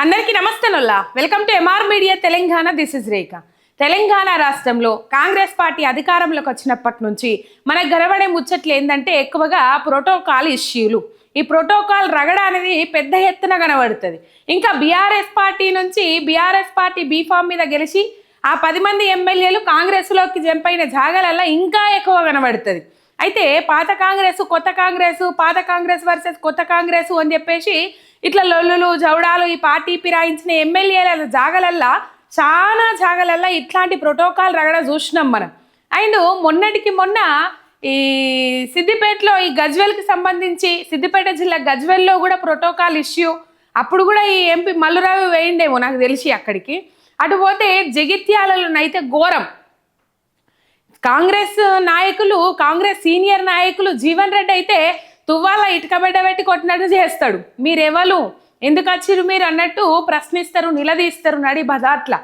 అందరికీ నమస్తే నొల్లా welcome to MR media Telangana. This is Rekha. Telangana రాష్ట్రంలో కాంగ్రెస్ పార్టీ అధికారంలోకి వచ్చినప్పటి నుంచి మనకు గడవడే ముచ్చట్లు ఏంటంటే ఎక్కువగా ప్రోటోకాల్ ఇష్యూలు. ఈ ప్రోటోకాల్ రగడ అనేది పెద్ద ఎత్తున కనబడుతుంది. ఇంకా బీఆర్ఎస్ పార్టీ నుంచి బీఆర్ఎస్ పార్టీ బీఫామ్ మీద గెలిచి ఆ 10 మంది ఎమ్మెల్యేలు కాంగ్రెస్లోకి జంపైన జాగాలల్లో ఇంకా ఎక్కువ కనబడుతుంది. అయితే పాత కాంగ్రెస్ కొత్త కాంగ్రెస్, పాత కాంగ్రెస్ వర్సెస్ కొత్త కాంగ్రెస్ అని చెప్పేసి ఇట్లా లొల్లులు జవడాలు ఈ పార్టీ పిరాయించిన ఎమ్మెల్యేల జాగలల్లా చాలా జాగలల్లా ఇట్లాంటి ప్రోటోకాల్ రగడ చూసినాం మనం. అండ్ మొన్నటికి మొన్న ఈ సిద్దిపేటలో ఈ గజ్వెల్కి సంబంధించి సిద్దిపేట జిల్లా గజ్వెల్లో కూడా ప్రోటోకాల్ ఇష్యూ. అప్పుడు కూడా ఈ ఎంపీ మల్లురావు వేయండేమో నాకు తెలిసి అక్కడికి. అటుపోతే జగిత్యాలలోనైతే ఘోరం. కాంగ్రెస్ నాయకులు, కాంగ్రెస్ సీనియర్ నాయకులు జీవన్ రెడ్డి అయితే తువ్వాల ఇటుక బిడ్డ పెట్టి కొట్టినట్టు చేస్తాడు. మీరెవరు, ఎందుకు వచ్చిరు మీరు అన్నట్టు ప్రశ్నిస్తారు, నిలదీస్తారు నడి బజాట్ల.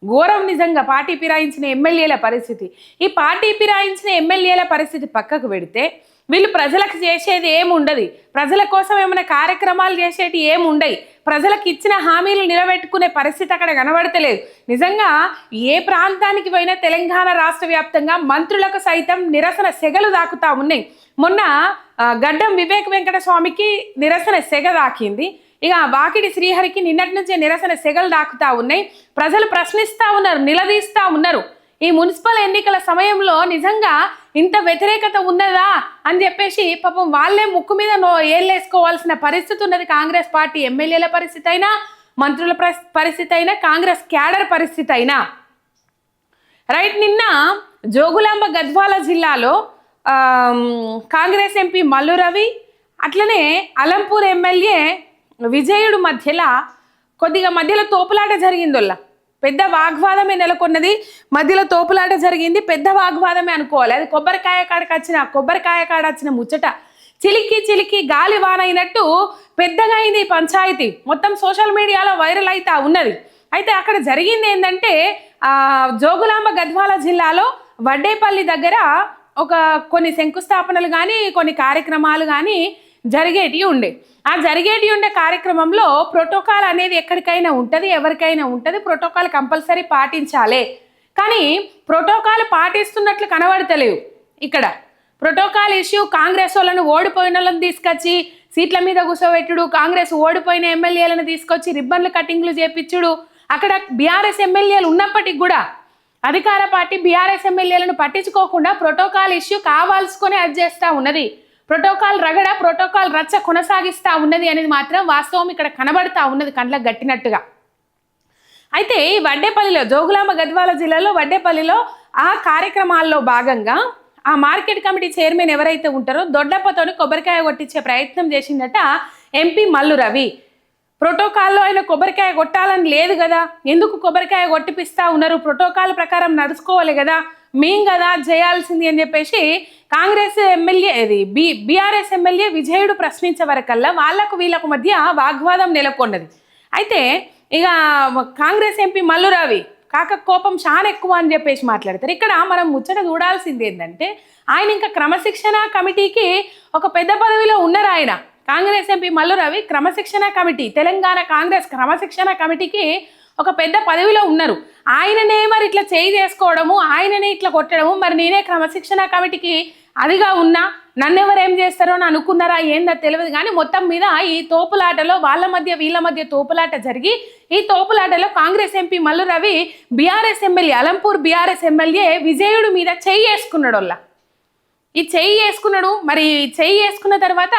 ఘోరం నిజంగా పార్టీ పిరాయించిన ఎమ్మెల్యేల పరిస్థితి. ఈ పార్టీ పిరాయించిన ఎమ్మెల్యేల పరిస్థితి పక్కకు పెడితే వీళ్ళు ప్రజలకు చేసేది ఏముండదు. ప్రజల కోసం ఏమైనా కార్యక్రమాలు చేసేటి ఏముండయి. ప్రజలకు ఇచ్చిన హామీలు నిలబెట్టుకునే పరిస్థితి అక్కడ కనబడతలేదు. నిజంగా ఏ ప్రాంతానికి పోయినా తెలంగాణ రాష్ట్ర వ్యాప్తంగా మంత్రులకు సైతం నిరసన సెగలు దాకుతా ఉన్నాయి. మొన్న గడ్డం వివేక్ వెంకట స్వామికి నిరసన సెగ దాకింది. ఇక వాకిడి శ్రీహరికి నిన్నటి నుంచే నిరసన సెగలు దాకుతా ఉన్నాయి. ప్రజలు ప్రశ్నిస్తూ ఉన్నారు, నిలదీస్తూ ఉన్నారు. ఈ మున్సిపల్ ఎన్నికల సమయంలో నిజంగా ఇంత వ్యతిరేకత ఉన్నదా అని చెప్పేసి పాపం వాళ్ళే ముక్కు మీద ఏళ్ళేసుకోవాల్సిన పరిస్థితి ఉన్నది. కాంగ్రెస్ పార్టీ ఎమ్మెల్యేల పరిస్థితి అయినా, మంత్రుల పరిస్థితి అయినా, కాంగ్రెస్ క్యాడర్ పరిస్థితి అయినా. రైట్, నిన్న జోగులాంబ గద్వాల జిల్లాలో కాంగ్రెస్ ఎంపీ మల్లు రవి అట్లనే అలంపూర్ ఎమ్మెల్యే విజయుడు మధ్యలో తోపులాట జరిగిందోళ్ళ. పెద్ద వాగ్వాదమే నెలకొన్నది. మధ్యలో తోపులాట జరిగింది, పెద్ద వాగ్వాదమే అనుకోవాలి. అది కొబ్బరికాయ కాడ వచ్చిన ముచ్చట చిలికి చిలికి గాలి వానైనట్టు పెద్దగా అయింది ఈ పంచాయతీ. మొత్తం సోషల్ మీడియాలో వైరల్ అవుతా ఉన్నది. అయితే అక్కడ జరిగింది ఏంటంటే జోగులాంబ గద్వాల జిల్లాలో వడ్డేపల్లి దగ్గర కొన్ని శంకుస్థాపనలు కానీ కొన్ని కార్యక్రమాలు కానీ జరిగేటివి ఉండే. ఆ జరిగేటి ఉండే కార్యక్రమంలో ప్రోటోకాల్ అనేది ఎక్కడికైనా ఉంటుంది, ఎవరికైనా ఉంటుంది. ప్రోటోకాల్ కంపల్సరీ పాటించాలి. కానీ ప్రోటోకాల్ పాటిస్తున్నట్లు కనబడతలేవు. ఇక్కడ ప్రోటోకాల్ ఇష్యూ కాంగ్రెస్ వాళ్ళను ఓడిపోయిన వాళ్ళని తీసుకొచ్చి సీట్ల మీద కూర్చోబెట్టుడు, కాంగ్రెస్ ఓడిపోయిన ఎమ్మెల్యేలను తీసుకొచ్చి రిబ్బన్లు కటింగ్లు చేపించుడు. అక్కడ బీఆర్ఎస్ ఎమ్మెల్యేలు ఉన్నప్పటికి కూడా అధికార పార్టీ బీఆర్ఎస్ ఎమ్మెల్యేలను పట్టించుకోకుండా ప్రోటోకాల్ ఇష్యూ కావాల్సుకొని అది చేస్తూ ఉన్నది. ప్రోటోకాల్ రగడ, ప్రోటోకాల్ రచ్చ కొనసాగిస్తూ ఉన్నది అనేది మాత్రం వాస్తవం ఇక్కడ కనబడతా ఉన్నది కళ్ళకు గట్టినట్టుగా. అయితే ఈ వడ్డేపల్లిలో, జోగులాంబ గద్వాల జిల్లాలో వడ్డేపల్లిలో ఆ కార్యక్రమాల్లో భాగంగా ఆ మార్కెట్ కమిటీ చైర్మన్ ఎవరైతే ఉంటారో దొడ్డప్పతోని కొబ్బరికాయ కొట్టించే ప్రయత్నం చేసిందట ఎంపీ మల్లు రవి. ప్రోటోకాల్లో ఆయన కొబ్బరికాయ కొట్టాలని లేదు కదా, ఎందుకు కొబ్బరికాయ కొట్టిపిస్తా ఉన్నారు? ప్రోటోకాల్ ప్రకారం నడుచుకోవాలి కదా, మేం కదా చేయాల్సింది అని చెప్పేసి కాంగ్రెస్ ఎమ్మెల్యే బీఆర్ఎస్ ఎమ్మెల్యే విజయుడు ప్రశ్నించే వరకల్లా వాళ్లకు వీళ్ళకు మధ్య వాగ్వాదం నెలకొన్నది. అయితే ఇక కాంగ్రెస్ ఎంపీ మల్లు రవి కాక కోపం చాలా ఎక్కువ అని చెప్పేసి మాట్లాడతారు. ఇక్కడ మనం ముచ్చట చూడాల్సింది ఏంటంటే ఆయన ఇంకా క్రమశిక్షణ కమిటీకి ఒక పెద్ద పదవిలో ఉన్నారు. ఆయన కాంగ్రెస్ ఎంపీ మల్లు రవి క్రమశిక్షణ కమిటీ, తెలంగాణ కాంగ్రెస్ క్రమశిక్షణ కమిటీకి ఒక పెద్ద పదవిలో ఉన్నారు. ఆయననే మరి ఇట్లా చేయి చేసుకోవడము, ఆయననే ఇట్లా కొట్టడము, మరి నేనే క్రమశిక్షణ కమిటీకి అదిగా ఉన్నా నన్నెవరేం చేస్తారో అని అనుకున్నారా ఏందో తెలియదు. కానీ మొత్తం మీద ఈ తోపులాటలో వాళ్ళ మధ్య వీళ్ళ మధ్య తోపులాట జరిగి ఈ తోపులాటలో Congress MP Mallu Ravi BRS MLA, Alampur BRS MLA Vijayudu మీద చెయ్యి వేసుకున్నాడు. ఈ చెయ్యి వేసుకున్నాడు. మరి చెయ్యి వేసుకున్న తర్వాత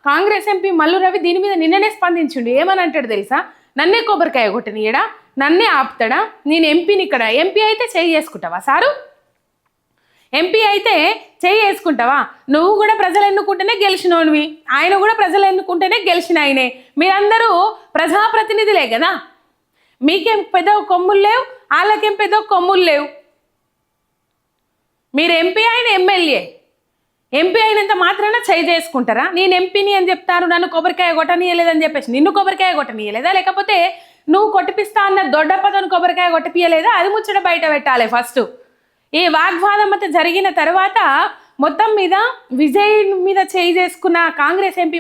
కాంగ్రెస్ ఎంపీ మల్లు రవి దీని మీద నిన్ననే స్పందించిండు. ఏమని అంటాడు తెలుసా? నన్నే కొబ్బరికాయ కొట్టనీయడా, నన్నే ఆపుతాడా? నేను ఎంపీని. ఇక్కడ ఎంపీ అయితే చెయ్యి చేసుకుంటావా సారు? ఎంపీ అయితే చెయ్యి వేసుకుంటావా? నువ్వు కూడా ప్రజలు ఎన్నుకుంటేనే గెలిచినోనివి, ఆయన కూడా ప్రజలు ఎన్నుకుంటేనే గెలిచిన ఆయనే. మీరందరూ ప్రజాప్రతినిధులే కదా, మీకేం పెద్ద కొమ్ములు లేవు, వాళ్ళకేం పెద్ద కొమ్ములు లేవు. మీరు ఎంపీ, ఆయన ఎమ్మెల్యే. ఎంపీ అయినంత మాత్రాన చేయి చేసుకుంటారా? నేను ఎంపీని అని చెప్తారు, నన్ను కొబ్బరికాయ కొట్టనీయలేదని చెప్పేసి నిన్ను కొబ్బరికాయ కొట్టనీయలేదా? లేకపోతే నువ్వు కొట్టిపిస్తా అన్న దొడ్డప్పతో కొబ్బరికాయ కొట్టిపియలేదా? అది ముచ్చట బయట పెట్టాలి ఫస్ట్. ఈ వాగ్వాదం అంతా జరిగిన తర్వాత మొత్తం మీద విజయ్ మీద చేయి చేసుకున్న Congress MP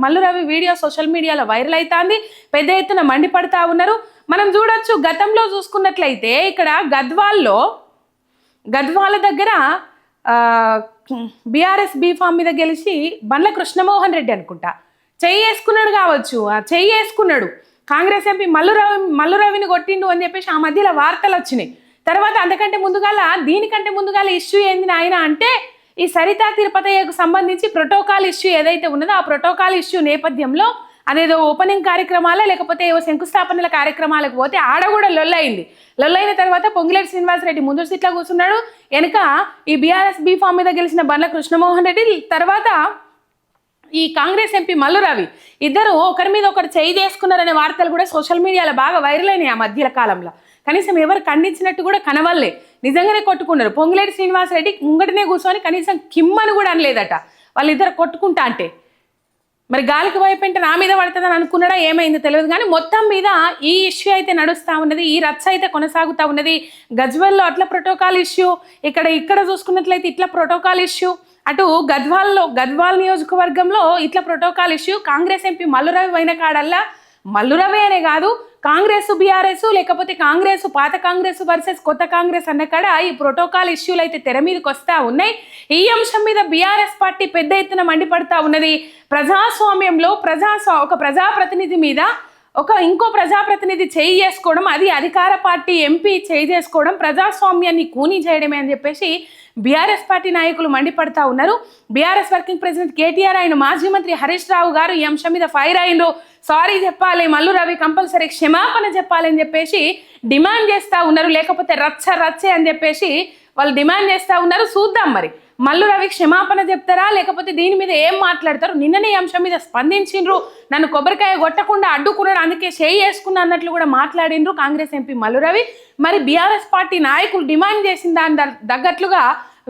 Mallu Ravi video social మీడియాలో వైరల్ అవుతుంది. పెద్ద ఎత్తున మండిపడతా ఉన్నారు. మనం చూడొచ్చు, గతంలో చూసుకున్నట్లయితే ఇక్కడ గద్వాల దగ్గర బీఆర్ఎస్ బీఫామ్ మీద గెలిచి బండ్ల కృష్ణమోహన్ రెడ్డి అనుకుంటా చెయ్యి వేసుకున్నాడు కావచ్చు. చెయ్యి వేసుకున్నాడు, కాంగ్రెస్ ఎంపీ మల్లురవిని కొట్టిండు అని చెప్పేసి ఆ మధ్యలో వార్తలు వచ్చినాయి. తర్వాత దీనికంటే ముందుగాల ఇష్యూ ఏంది నాయన అంటే, ఈ సరితా తిరుపతయ్యకు సంబంధించి ప్రోటోకాల్ ఇష్యూ ఏదైతే ఉన్నదో ఆ ప్రోటోకాల్ ఇష్యూ నేపథ్యంలో అదేదో ఓపెనింగ్ కార్యక్రమాలే లేకపోతే ఏవో శంకుస్థాపనల కార్యక్రమాలకు పోతే ఆడ కూడా లొల్లయింది. లొల్లైన తర్వాత పొంగులేటి శ్రీనివాసరెడ్డి ముందు సీట్లో కూర్చున్నాడు, వెనుక ఈ బీఆర్ఎస్ బీఫామ్ మీద గెలిచిన బండ్ల కృష్ణమోహన్ రెడ్డి, తర్వాత ఈ కాంగ్రెస్ ఎంపీ మల్లురవి ఇద్దరు ఒకరి మీద ఒకరు చేయి చేసుకున్నారనే వార్తలు కూడా సోషల్ మీడియాలో బాగా వైరల్ అయినాయి ఆ మధ్య కాలంలో. కనీసం ఎవరు ఖండించినట్టు కూడా కనవల్లే, నిజంగానే కొట్టుకున్నారు. పొంగులేటి శ్రీనివాసరెడ్డి ముంగటనే కూర్చొని కనీసం కిమ్మని కూడా అనలేదట వాళ్ళిద్దరు కొట్టుకుంటా అంటే. మరి గాలికి వైపెంట నా మీద పడుతుందని అనుకున్నాడా ఏమైందో తెలియదు, కానీ మొత్తం మీద ఈ ఇష్యూ అయితే నడుస్తూ ఉన్నది, ఈ రచ్చ అయితే కొనసాగుతూ ఉన్నది. గజ్వెల్లో అట్లా ప్రోటోకాల్ ఇష్యూ, ఇక్కడ చూసుకున్నట్లయితే ఇట్లా ప్రోటోకాల్ ఇష్యూ, అటు గద్వాల్ నియోజకవర్గంలో ఇట్లా protocol issue. Congress MP Mallu Ravi అయిన కాడల్లా, మల్లురవి అనే కాదు, కాంగ్రెస్ బీఆర్ఎస్ లేకపోతే కాంగ్రెస్ పాత కాంగ్రెస్ వర్సెస్ కొత్త కాంగ్రెస్ అన్న కాడ ఈ ప్రోటోకాల్ ఇష్యూలు అయితే తెర మీదకి వస్తూ ఉన్నాయి. ఈ అంశం మీద బీఆర్ఎస్ పార్టీ పెద్ద ఎత్తున మండిపడతా ఉన్నది. ప్రజాస్వామ్యంలో ఒక ప్రజాప్రతినిధి మీద ఇంకో ప్రజాప్రతినిధి చేయి చేసుకోవడం, అది అధికార పార్టీ ఎంపీ చేయి చేసుకోవడం ప్రజాస్వామ్యాన్ని కూనీ చేయడమే అని చెప్పేసి బీఆర్ఎస్ పార్టీ నాయకులు మండిపడతా ఉన్నారు. బీఆర్ఎస్ వర్కింగ్ ప్రెసిడెంట్ కేటీఆర్ ఆయన మాజీ మంత్రి హరీష్ రావు గారు ఈ అంశం మీద ఫైర్ అయినరు. సారీ చెప్పాలి, మల్లురవి కంపల్సరీ క్షమాపణ చెప్పాలని చెప్పేసి డిమాండ్ చేస్తూ ఉన్నారు. లేకపోతే రచ్చే అని చెప్పేసి వాళ్ళు డిమాండ్ చేస్తూ ఉన్నారు. చూద్దాం మరి మల్లురవి క్షమాపణ చెప్తారా లేకపోతే దీని మీద ఏం మాట్లాడతారు. నిన్ననే ఈ అంశం మీద స్పందించిండ్రు, నన్ను కొబ్బరికాయ కొట్టకుండా అడ్డుకున్నాడు అందుకే చేయి వేసుకున్నా అన్నట్లు కూడా మాట్లాడిండ్రు కాంగ్రెస్ ఎంపీ మల్లురవి. మరి బీఆర్ఎస్ పార్టీ నాయకులు డిమాండ్ చేసిన దాని తగ్గట్లుగా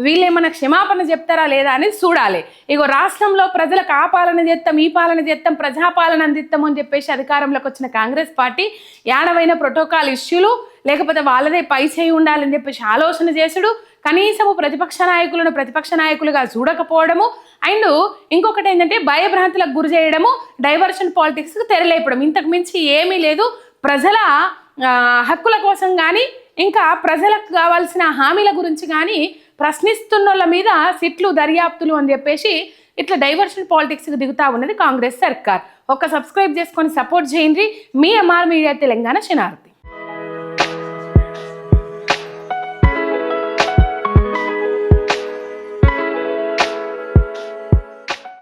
వీళ్ళేమన్నా క్షమాపణ చెప్తారా లేదా అనేది చూడాలి. ఇగో రాష్ట్రంలో ప్రజలకు ఆ పాలన చేస్తాం, ఈ పాలన చేస్తాం, ప్రజాపాలన అందిస్తాం అని చెప్పేసి అధికారంలోకి వచ్చిన కాంగ్రెస్ పార్టీ యాడవైన ప్రోటోకాల్ ఇష్యూలు లేకపోతే వాళ్ళదే పై చేయి ఉండాలని చెప్పేసి ఆలోచన చేసుడు, కనీసము ప్రతిపక్ష నాయకులుగా చూడకపోవడము, అండ్ ఇంకొకటి ఏంటంటే భయభ్రాంతులకు గురి చేయడము, డైవర్షన్ పాలిటిక్స్కి తెరలేపడం, ఇంతకు మించి ఏమీ లేదు. ప్రజల హక్కుల కోసం కానీ ఇంకా ప్రజలకు కావాల్సిన హామీల గురించి కానీ ప్రశ్నిస్తున్నోళ్ళ మీద సిట్లు దర్యాప్తులు అని చెప్పేసి ఇట్లా డైవర్షన్ పాలిటిక్స్కి దిగుతా ఉన్నది కాంగ్రెస్ సర్కార్. సబ్స్క్రైబ్ చేసుకొని సపోర్ట్ చేయండి. మీ ఎంఆర్ మీడియా తెలంగాణ శనార్థి.